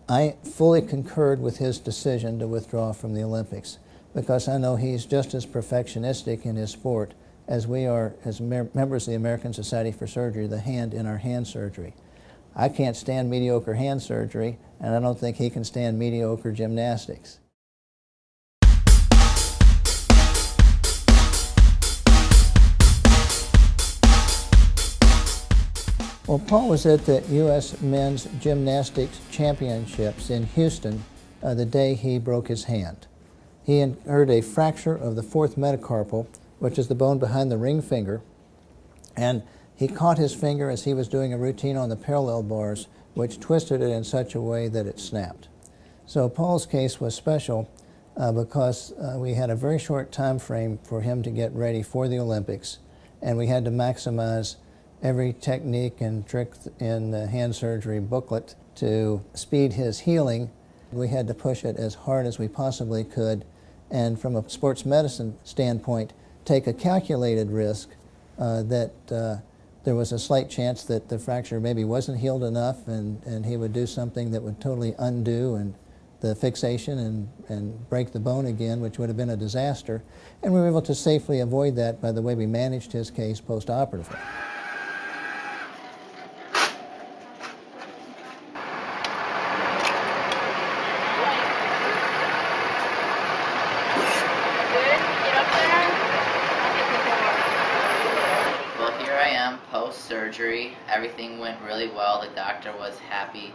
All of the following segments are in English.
I fully concurred with his decision to withdraw from the Olympics because I know he's just as perfectionistic in his sport as we are as members of the American Society for Surgery, the hand in our hand surgery. I can't stand mediocre hand surgery, and I don't think he can stand mediocre gymnastics. Well, Paul was at the U.S. Men's Gymnastics Championships in Houston the day he broke his hand. He incurred a fracture of the fourth metacarpal, which is the bone behind the ring finger, and he caught his finger as he was doing a routine on the parallel bars, which twisted it in such a way that it snapped. So Paul's case was special because we had a very short time frame for him to get ready for the Olympics, and we had to maximize every technique and trick in the hand surgery booklet to speed his healing. We had to push it as hard as we possibly could, and from a sports medicine standpoint, take a calculated risk that there was a slight chance that the fracture maybe wasn't healed enough, and he would do something that would totally undo and the fixation and break the bone again, which would have been a disaster. And we were able to safely avoid that by the way we managed his case post-operatively. Post-surgery, everything went really well. The doctor was happy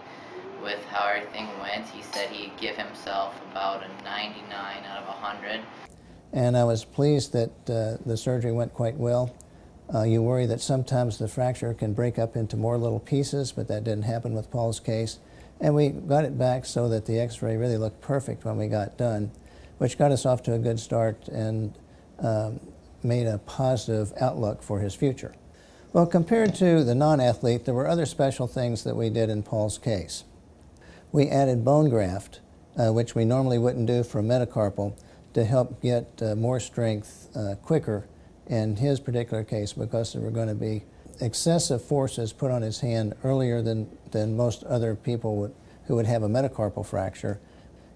with how everything went. He said he'd give himself about a 99 out of 100. And I was pleased that the surgery went quite well. You worry that sometimes the fracture can break up into more little pieces, but that didn't happen with Paul's case. And we got it back so that the x-ray really looked perfect when we got done, which got us off to a good start and made a positive outlook for his future. Well, compared to the non-athlete, there were other special things that we did in Paul's case. We added bone graft, which we normally wouldn't do for a metacarpal, to help get more strength quicker in his particular case because there were going to be excessive forces put on his hand earlier than most other people who would have a metacarpal fracture.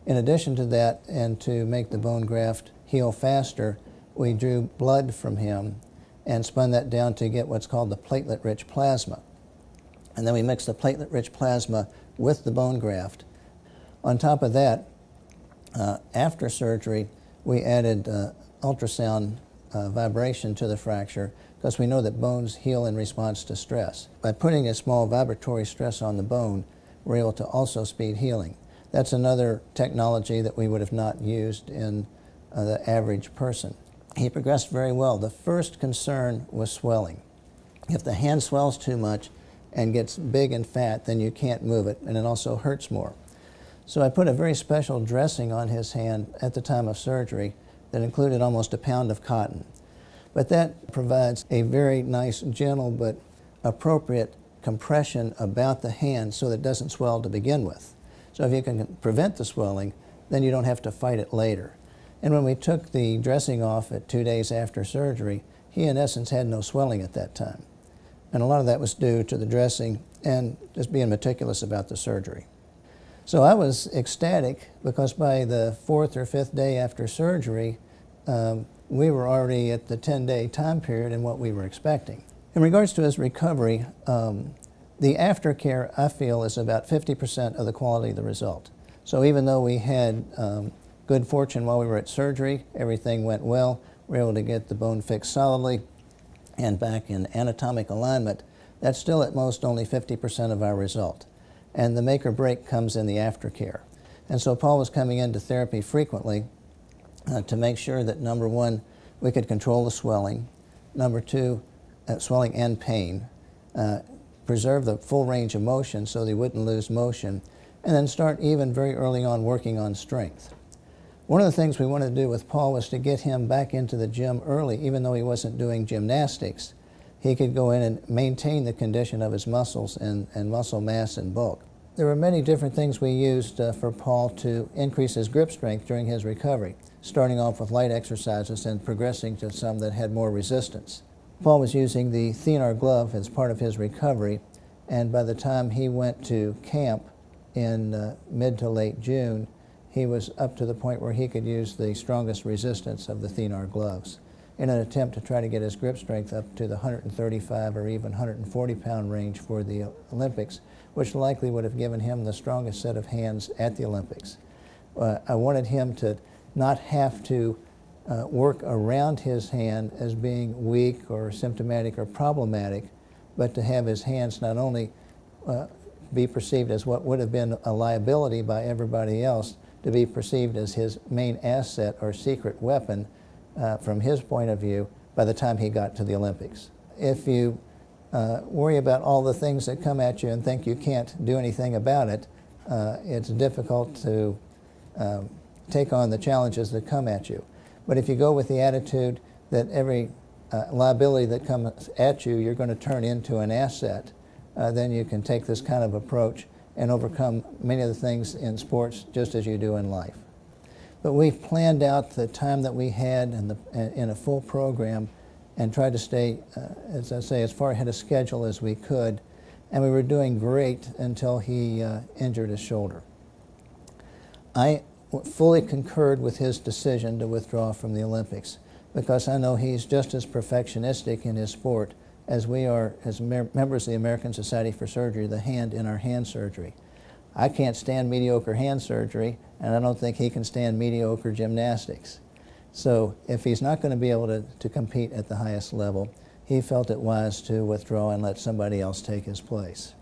In addition to that, and to make the bone graft heal faster, we drew blood from him and spun that down to get what's called the platelet-rich plasma. And then we mixed the platelet-rich plasma with the bone graft. On top of that, after surgery, we added ultrasound vibration to the fracture because we know that bones heal in response to stress. By putting a small vibratory stress on the bone, we're able to also speed healing. That's another technology that we would have not used in the average person. He progressed very well. The first concern was swelling. If the hand swells too much and gets big and fat, then you can't move it, and it also hurts more. So I put a very special dressing on his hand at the time of surgery that included almost a pound of cotton. But that provides a very nice, gentle, but appropriate compression about the hand so that it doesn't swell to begin with. So if you can prevent the swelling, then you don't have to fight it later. And when we took the dressing off at 2 days after surgery, he in essence had no swelling at that time. And a lot of that was due to the dressing and just being meticulous about the surgery. So I was ecstatic because by the 4th or 5th day after surgery, we were already at the 10-day time period in what we were expecting. In regards to his recovery, the aftercare, I feel, is about 50% of the quality of the result. So even though we had good fortune while we were at surgery, everything went well, we were able to get the bone fixed solidly and back in anatomic alignment, that's still at most only 50% of our result. And the make or break comes in the aftercare. And so Paul was coming into therapy frequently to make sure that, number one, we could control the swelling, number two, swelling and pain, preserve the full range of motion so that he wouldn't lose motion, and then start even very early on working on strength. One of the things we wanted to do with Paul was to get him back into the gym early, even though he wasn't doing gymnastics. He could go in and maintain the condition of his muscles and muscle mass and bulk. There were many different things we used for Paul to increase his grip strength during his recovery, starting off with light exercises and progressing to some that had more resistance. Paul was using the Thenar glove as part of his recovery, and by the time he went to camp in mid to late June, he was up to the point where he could use the strongest resistance of the Thenar gloves in an attempt to try to get his grip strength up to the 135 or even 140 pound range for the Olympics, which likely would have given him the strongest set of hands at the Olympics. I wanted him to not have to work around his hand as being weak or symptomatic or problematic, but to have his hands not only be perceived as what would have been a liability by everybody else, to be perceived as his main asset or secret weapon from his point of view by the time he got to the Olympics. If you worry about all the things that come at you and think you can't do anything about it, it's difficult to take on the challenges that come at you. But if you go with the attitude that every liability that comes at you, you're going to turn into an asset, then you can take this kind of approach and overcome many of the things in sports just as you do in life. But we've planned out the time that we had in a full program and tried to stay, as I say, as far ahead of schedule as we could. And we were doing great until he injured his shoulder. I fully concurred with his decision to withdraw from the Olympics because I know he's just as perfectionistic in his sport as we are as members of the American Society for Surgery, the hand in our hand surgery. I can't stand mediocre hand surgery, and I don't think he can stand mediocre gymnastics. So if he's not going to be able to compete at the highest level, he felt it wise to withdraw and let somebody else take his place.